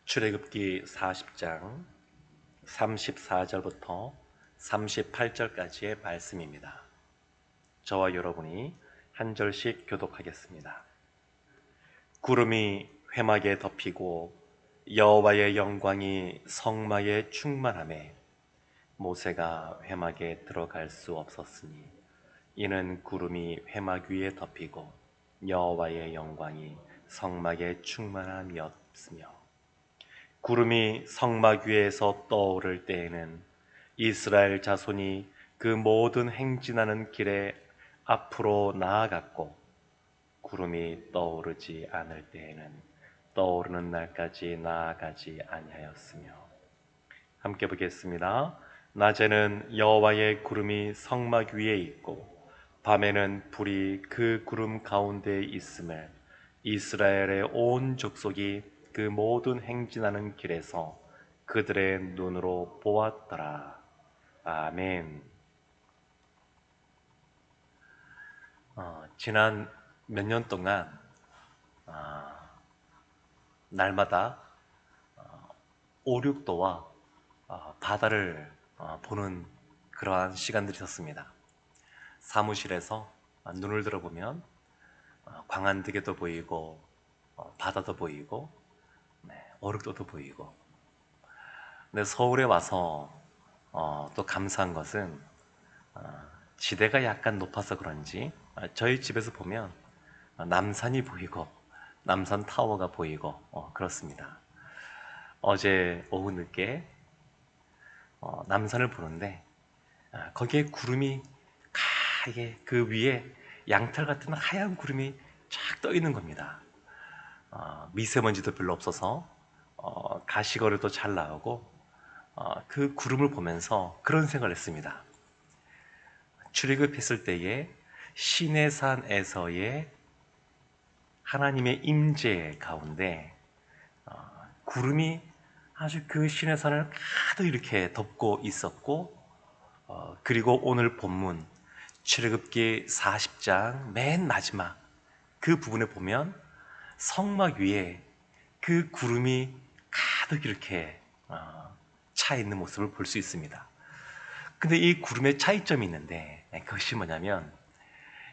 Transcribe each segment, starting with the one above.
출애굽기 40장 34절부터 38절까지의 말씀입니다. 저와 여러분이 한 절씩 교독하겠습니다. 구름이 회막에 덮이고 여호와의 영광이 성막에 충만하매 모세가 회막에 들어갈 수 없었으니 이는 구름이 회막 위에 덮이고 여호와의 영광이 성막에 충만함이었으며 구름이 성막 위에서 떠오를 때에는 이스라엘 자손이 그 모든 행진하는 길에 앞으로 나아갔고 구름이 떠오르지 않을 때에는 떠오르는 날까지 나아가지 아니하였으며. 함께 보겠습니다. 낮에는 여호와의 구름이 성막 위에 있고 밤에는 불이 그 구름 가운데에 있음을 이스라엘의 온 족속이 그 모든 행진하는 길에서 그들의 눈으로 보았더라. 아멘. 지난 몇 년 동안 날마다 5, 6도와 바다를 보는 그러한 시간들이 있었습니다. 사무실에서 눈을 들어보면 광안대교도 보이고 바다도 보이고 오륙도도 보이고. 근데 서울에 와서 또 감사한 것은 지대가 약간 높아서 그런지 저희 집에서 보면 남산이 보이고 남산 타워가 보이고 그렇습니다. 어제 오후 늦게 남산을 보는데 거기에 구름이 가게 그 위에 양털 같은 하얀 구름이 쫙 떠 있는 겁니다. 미세먼지도 별로 없어서 가시거리도 잘 나오고 그 구름을 보면서 그런 생각을 했습니다. 출애굽했을 때에 시내산에서의 하나님의 임재 가운데 구름이 아주 그 시내산을 가득 이렇게 덮고 있었고, 그리고 오늘 본문 출애굽기 40장 맨 마지막 그 부분에 보면 성막 위에 그 구름이 가득 이렇게 차 있는 모습을 볼 수 있습니다. 근데 이 구름의 차이점이 있는데 그것이 뭐냐면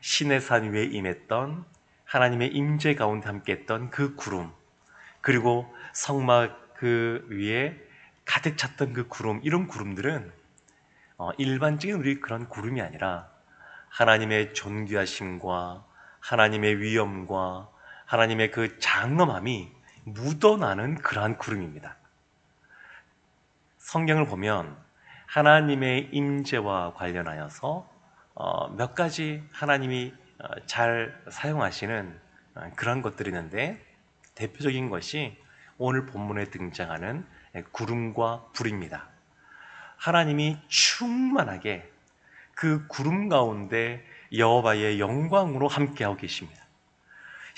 시내산 위에 임했던 하나님의 임재 가운데 함께했던 그 구름, 그리고 성막 그 위에 가득 찼던 그 구름, 이런 구름들은 일반적인 우리 그런 구름이 아니라 하나님의 존귀하심과 하나님의 위엄과 하나님의 그 장엄함이 묻어나는 그러한 구름입니다. 성경을 보면 하나님의 임재와 관련하여서 몇 가지 하나님이 잘 사용하시는 그런 것들이 있는데, 대표적인 것이 오늘 본문에 등장하는 구름과 불입니다. 하나님이 충만하게 그 구름 가운데 여호와의 영광으로 함께하고 계십니다.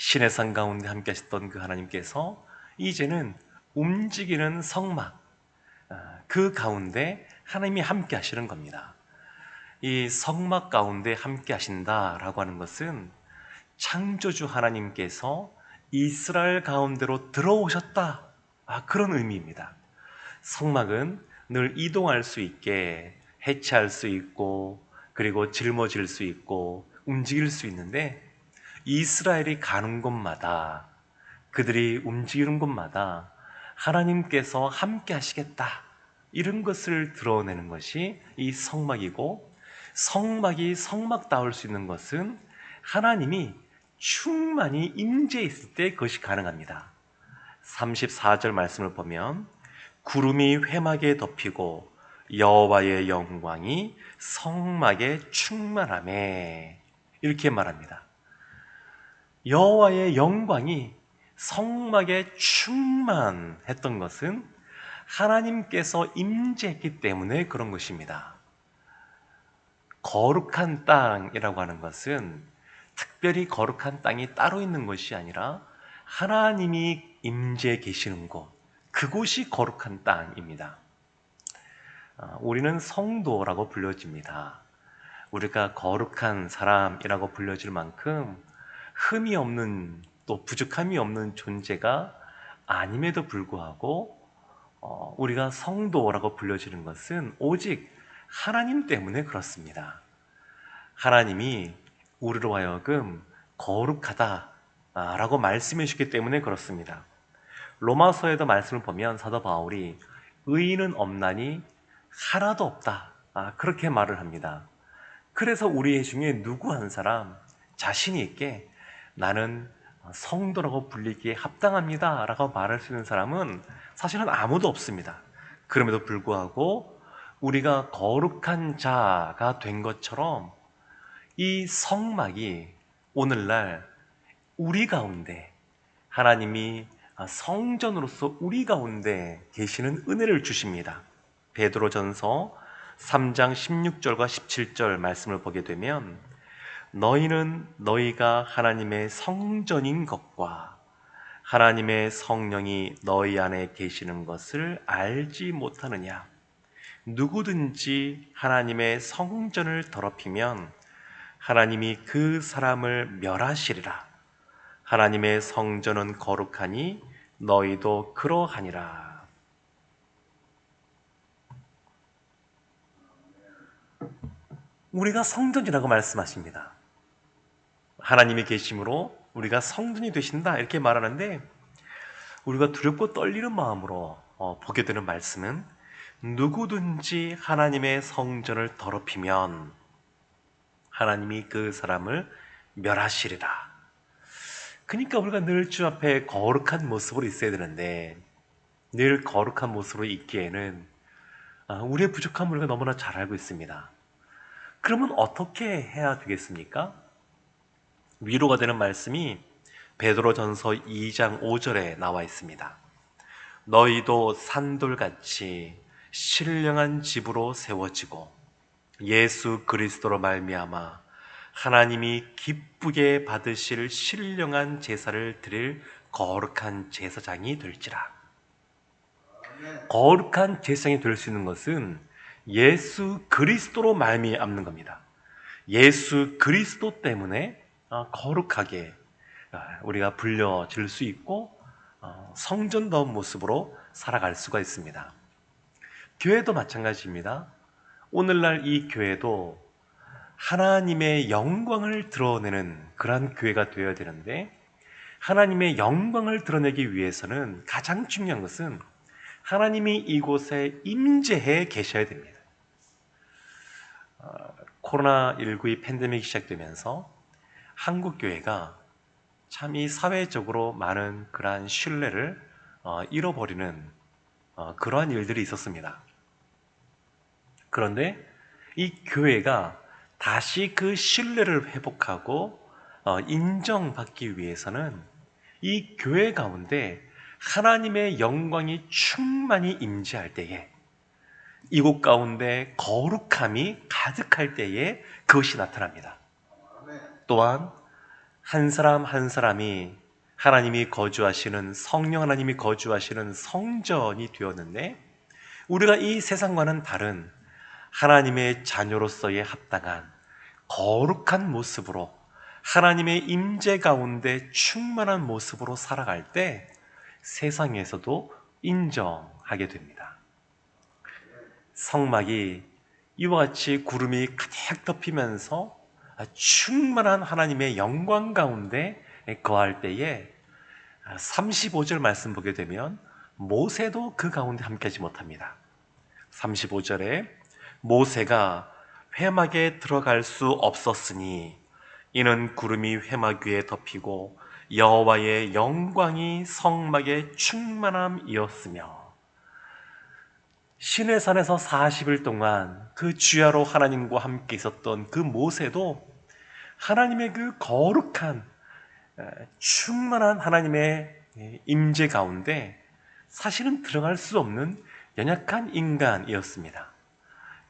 시내산 가운데 함께 하셨던 그 하나님께서 이제는 움직이는 성막 그 가운데 하나님이 함께 하시는 겁니다. 이 성막 가운데 함께 하신다라고 하는 것은 창조주 하나님께서 이스라엘 가운데로 들어오셨다, 그런 의미입니다. 성막은 늘 이동할 수 있게 해체할 수 있고 그리고 짊어질 수 있고 움직일 수 있는데, 이스라엘이 가는 곳마다, 그들이 움직이는 곳마다 하나님께서 함께 하시겠다, 이런 것을 드러내는 것이 이 성막이고, 성막이 성막다울 수 있는 것은 하나님이 충만히 임재해 있을 때 그것이 가능합니다. 34절 말씀을 보면 구름이 회막에 덮이고 여호와의 영광이 성막에 충만하매, 이렇게 말합니다. 여호와의 영광이 성막에 충만했던 것은 하나님께서 임재했기 때문에 그런 것입니다. 거룩한 땅이라고 하는 것은 특별히 거룩한 땅이 따로 있는 것이 아니라 하나님이 임재해 계시는 곳, 그곳이 거룩한 땅입니다. 우리는 성도라고 불려집니다. 우리가 거룩한 사람이라고 불려질 만큼 흠이 없는, 또 부족함이 없는 존재가 아님에도 불구하고 우리가 성도라고 불려지는 것은 오직 하나님 때문에 그렇습니다. 하나님이 우리로 하여금 거룩하다라고 말씀해 주시기 때문에 그렇습니다. 로마서에도 말씀을 보면 사도 바울이 의인은 없나니 하나도 없다, 그렇게 말을 합니다. 그래서 우리 중에 누구 한 사람 자신이 있게 나는 성도라고 불리기에 합당합니다 라고 말할 수 있는 사람은 사실은 아무도 없습니다. 그럼에도 불구하고 우리가 거룩한 자가 된 것처럼 이 성막이 오늘날 우리 가운데, 하나님이 성전으로서 우리 가운데 계시는 은혜를 주십니다. 베드로전서 3장 16절과 17절 말씀을 보게 되면, 너희는 너희가 하나님의 성전인 것과 하나님의 성령이 너희 안에 계시는 것을 알지 못하느냐? 누구든지 하나님의 성전을 더럽히면 하나님이 그 사람을 멸하시리라. 하나님의 성전은 거룩하니 너희도 그러하니라. 우리가 성전이라고 말씀하십니다. 하나님의 계심으로 우리가 성전이 되신다 이렇게 말하는데, 우리가 두렵고 떨리는 마음으로 보게 되는 말씀은 누구든지 하나님의 성전을 더럽히면 하나님이 그 사람을 멸하시리라. 그러니까 우리가 늘 주 앞에 거룩한 모습으로 있어야 되는데, 늘 거룩한 모습으로 있기에는 우리의 부족함을 우리가 너무나 잘 알고 있습니다. 그러면 어떻게 해야 되겠습니까? 위로가 되는 말씀이 베드로전서 2장 5절에 나와 있습니다. 너희도 산돌같이 신령한 집으로 세워지고 예수 그리스도로 말미암아 하나님이 기쁘게 받으실 신령한 제사를 드릴 거룩한 제사장이 될지라. 거룩한 제사장이 될 수 있는 것은 예수 그리스도로 말미암는 겁니다. 예수 그리스도 때문에 거룩하게 우리가 불려질 수 있고 성전다운 모습으로 살아갈 수가 있습니다. 교회도 마찬가지입니다. 오늘날 이 교회도 하나님의 영광을 드러내는 그러한 교회가 되어야 되는데, 하나님의 영광을 드러내기 위해서는 가장 중요한 것은 하나님이 이곳에 임재해 계셔야 됩니다. 코로나19의 팬데믹이 시작되면서 한국 교회가 참 이 사회적으로 많은 그러한 신뢰를 잃어버리는 그러한 일들이 있었습니다. 그런데 이 교회가 다시 그 신뢰를 회복하고 인정받기 위해서는 이 교회 가운데 하나님의 영광이 충만히 임재할 때에, 이곳 가운데 거룩함이 가득할 때에 그것이 나타납니다. 또한 한 사람 한 사람이 하나님이 거주하시는, 성령 하나님이 거주하시는 성전이 되었는데, 우리가 이 세상과는 다른 하나님의 자녀로서의 합당한 거룩한 모습으로 하나님의 임재 가운데 충만한 모습으로 살아갈 때 세상에서도 인정하게 됩니다. 성막이 이와 같이 구름이 가득 덮이면서 충만한 하나님의 영광 가운데 거할 때에 35절 말씀 보게 되면 모세도 그 가운데 함께하지 못합니다. 35절에 모세가 회막에 들어갈 수 없었으니 이는 구름이 회막 위에 덮이고 여호와의 영광이 성막에 충만함이었으며, 시내산에서 40일 동안 그 주야로 하나님과 함께 있었던 그 모세도 하나님의 그 거룩한 충만한 하나님의 임재 가운데 사실은 들어갈 수 없는 연약한 인간이었습니다.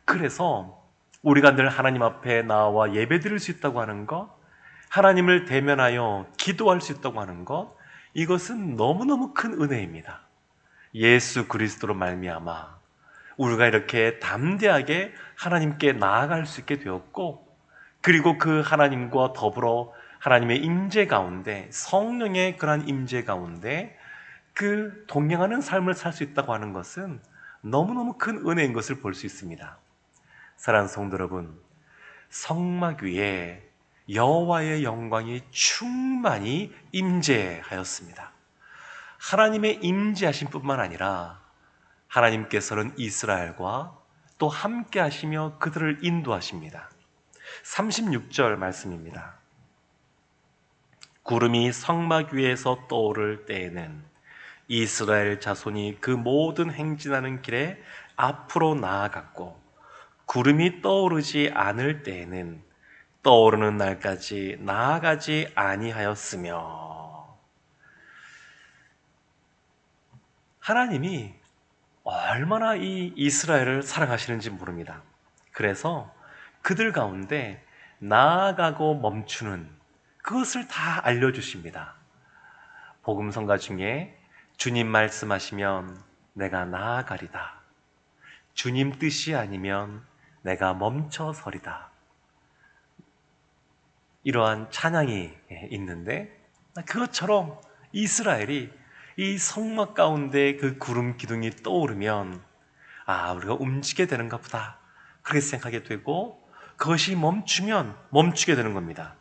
그래서 우리가 늘 하나님 앞에 나와 예배드릴 수 있다고 하는 것, 하나님을 대면하여 기도할 수 있다고 하는 것, 이것은 너무너무 큰 은혜입니다. 예수 그리스도로 말미암아 우리가 이렇게 담대하게 하나님께 나아갈 수 있게 되었고, 그리고 그 하나님과 더불어 하나님의 임재 가운데, 성령의 그러한 임재 가운데 그 동행하는 삶을 살 수 있다고 하는 것은 너무너무 큰 은혜인 것을 볼 수 있습니다. 사랑하는 성도 여러분, 성막 위에 여호와의 영광이 충만히 임재하였습니다. 하나님의 임재하심 뿐만 아니라 하나님께서는 이스라엘과 또 함께 하시며 그들을 인도하십니다. 36절 말씀입니다. 구름이 성막 위에서 떠오를 때에는 이스라엘 자손이 그 모든 행진하는 길에 앞으로 나아갔고, 구름이 떠오르지 않을 때에는 떠오르는 날까지 나아가지 아니하였으며. 하나님이 얼마나 이 이스라엘을 사랑하시는지 모릅니다. 그래서 그들 가운데 나아가고 멈추는 그것을 다 알려주십니다. 복음성가 중에 주님 말씀하시면 내가 나아가리다, 주님 뜻이 아니면 내가 멈춰서리다, 이러한 찬양이 있는데, 그것처럼 이스라엘이 이 성막 가운데 그 구름 기둥이 떠오르면 우리가 움직이게 되는가 보다, 그렇게 생각하게 되고, 그것이 멈추면 멈추게 되는 겁니다.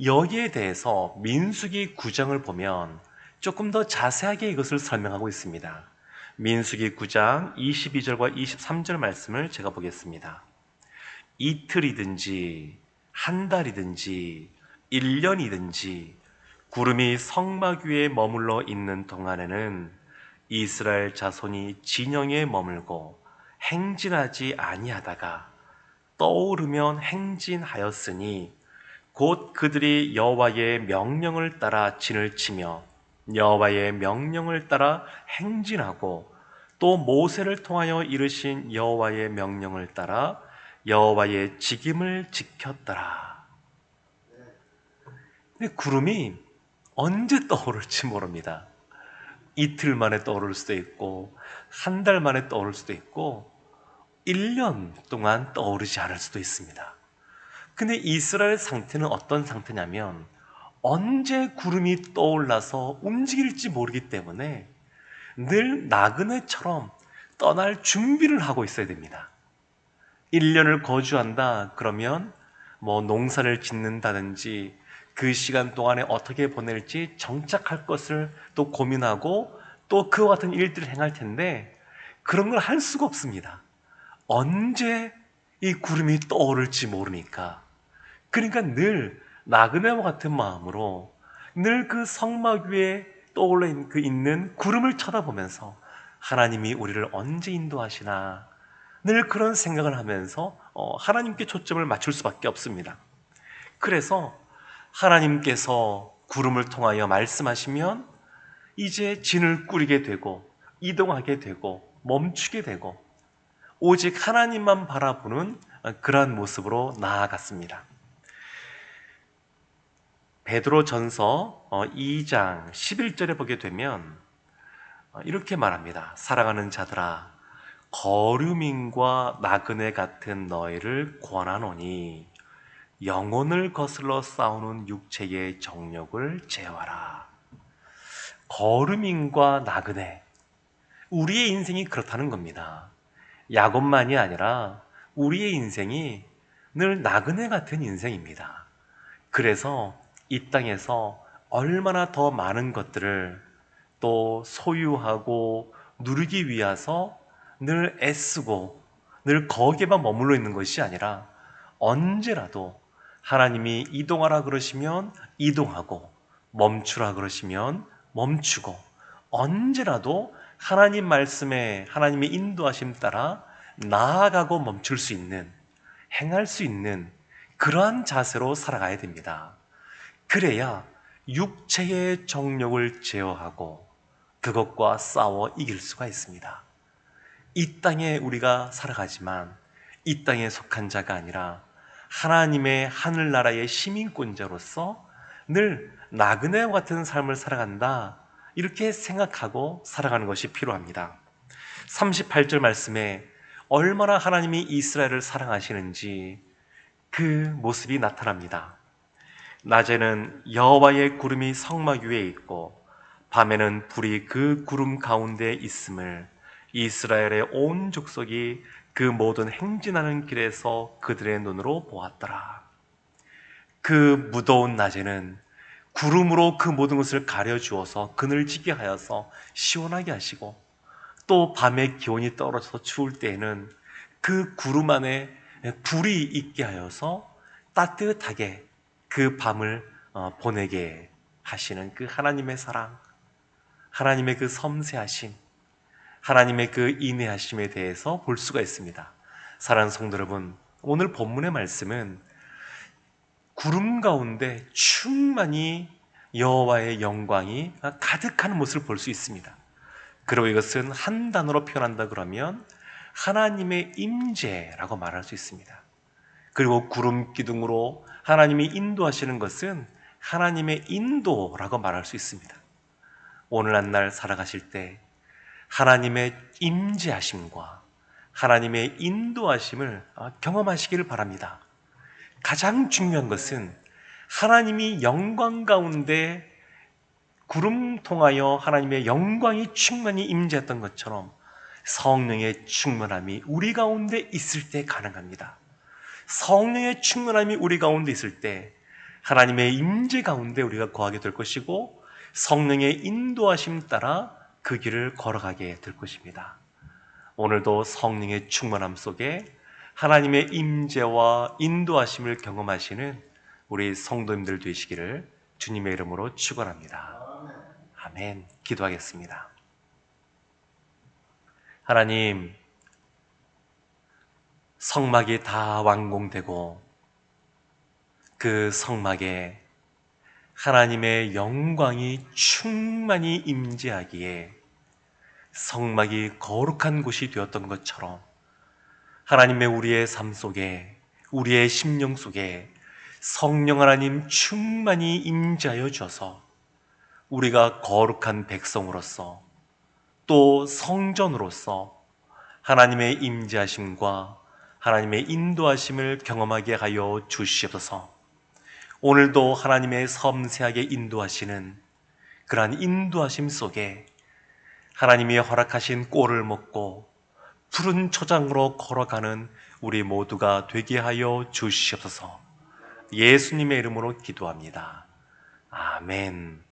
여기에 대해서 민수기 9장을 보면 조금 더 자세하게 이것을 설명하고 있습니다. 민수기 9장 22절과 23절 말씀을 제가 보겠습니다. 이틀이든지 한 달이든지 1년이든지 구름이 성막 위에 머물러 있는 동안에는 이스라엘 자손이 진영에 머물고 행진하지 아니하다가 떠오르면 행진하였으니 곧 그들이 여호와의 명령을 따라 진을 치며 여호와의 명령을 따라 행진하고 또 모세를 통하여 이르신 여호와의 명령을 따라 여호와의 직임을 지켰더라. 근데 구름이 언제 떠오를지 모릅니다. 이틀 만에 떠오를 수도 있고 한 달 만에 떠오를 수도 있고 1년 동안 떠오르지 않을 수도 있습니다. 근데 이스라엘 상태는 어떤 상태냐면 언제 구름이 떠올라서 움직일지 모르기 때문에 늘 나그네처럼 떠날 준비를 하고 있어야 됩니다. 1년을 거주한다 그러면 농사를 짓는다든지 그 시간 동안에 어떻게 보낼지 정착할 것을 또 고민하고 또 그와 같은 일들을 행할 텐데 그런 걸 할 수가 없습니다. 언제 이 구름이 떠오를지 모르니까. 그러니까 늘 나그네와 같은 마음으로 늘 그 성막 위에 떠올라 있는 구름을 쳐다보면서 하나님이 우리를 언제 인도하시나 늘 그런 생각을 하면서 하나님께 초점을 맞출 수밖에 없습니다. 그래서 하나님께서 구름을 통하여 말씀하시면 이제 진을 꾸리게 되고 이동하게 되고 멈추게 되고 오직 하나님만 바라보는 그러한 모습으로 나아갔습니다. 베드로전서 2장 11절에 보게 되면 이렇게 말합니다. 사랑하는 자들아, 거류민과 나그네 같은 너희를 권하노니 영혼을 거슬러 싸우는 육체의 정욕을 제어하라. 거류민과 나그네, 우리의 인생이 그렇다는 겁니다. 야곱만이 아니라 우리의 인생이 늘 나그네 같은 인생입니다. 그래서 이 땅에서 얼마나 더 많은 것들을 또 소유하고 누리기 위해서 늘 애쓰고 늘 거기에만 머물러 있는 것이 아니라 언제라도 하나님이 이동하라 그러시면 이동하고 멈추라 그러시면 멈추고 언제라도 하나님 말씀에 하나님의 인도하심 따라 나아가고 멈출 수 있는, 행할 수 있는 그러한 자세로 살아가야 됩니다. 그래야 육체의 정욕을 제어하고 그것과 싸워 이길 수가 있습니다. 이 땅에 우리가 살아가지만 이 땅에 속한 자가 아니라 하나님의 하늘나라의 시민권자로서 늘 나그네와 같은 삶을 살아간다, 이렇게 생각하고 살아가는 것이 필요합니다. 38절 말씀에 얼마나 하나님이 이스라엘을 사랑하시는지 그 모습이 나타납니다. 낮에는 여호와의 구름이 성막 위에 있고 밤에는 불이 그 구름 가운데 있음을 이스라엘의 온 족속이 그 모든 행진하는 길에서 그들의 눈으로 보았더라. 그 무더운 낮에는 구름으로 그 모든 것을 가려주어서 그늘지게 하여서 시원하게 하시고, 또 밤에 기온이 떨어져서 추울 때에는 그 구름 안에 불이 있게 하여서 따뜻하게 그 밤을 보내게 하시는 그 하나님의 사랑, 하나님의 그 섬세하심, 하나님의 그 인내하심에 대해서 볼 수가 있습니다. 사랑하는 성도 여러분, 오늘 본문의 말씀은 구름 가운데 충만히 여호와의 영광이 가득한 모습을 볼 수 있습니다. 그리고 이것은 한 단어로 표현한다 그러면 하나님의 임재라고 말할 수 있습니다. 그리고 구름 기둥으로 하나님이 인도하시는 것은 하나님의 인도라고 말할 수 있습니다. 오늘 한 날 살아가실 때 하나님의 임재하심과 하나님의 인도하심을 경험하시기를 바랍니다. 가장 중요한 것은 하나님이 영광 가운데 구름 통하여 하나님의 영광이 충만히 임재했던 것처럼 성령의 충만함이 우리 가운데 있을 때 가능합니다. 성령의 충만함이 우리 가운데 있을 때 하나님의 임재 가운데 우리가 거하게 될 것이고, 성령의 인도하심 따라 그 길을 걸어가게 될 것입니다. 오늘도 성령의 충만함 속에 하나님의 임재와 인도하심을 경험하시는 우리 성도님들 되시기를 주님의 이름으로 축원합니다. 아멘. 기도하겠습니다. 하나님, 성막이 다 완공되고 그 성막에 하나님의 영광이 충만히 임재하기에 성막이 거룩한 곳이 되었던 것처럼 하나님의 우리의 삶 속에, 우리의 심령 속에 성령 하나님 충만히 임재하여 주셔서 우리가 거룩한 백성으로서 또 성전으로서 하나님의 임재하심과 하나님의 인도하심을 경험하게 하여 주시옵소서. 오늘도 하나님의 섬세하게 인도하시는 그러한 인도하심 속에 하나님이 허락하신 꼴을 먹고 푸른 초장으로 걸어가는 우리 모두가 되게 하여 주시옵소서. 예수님의 이름으로 기도합니다. 아멘.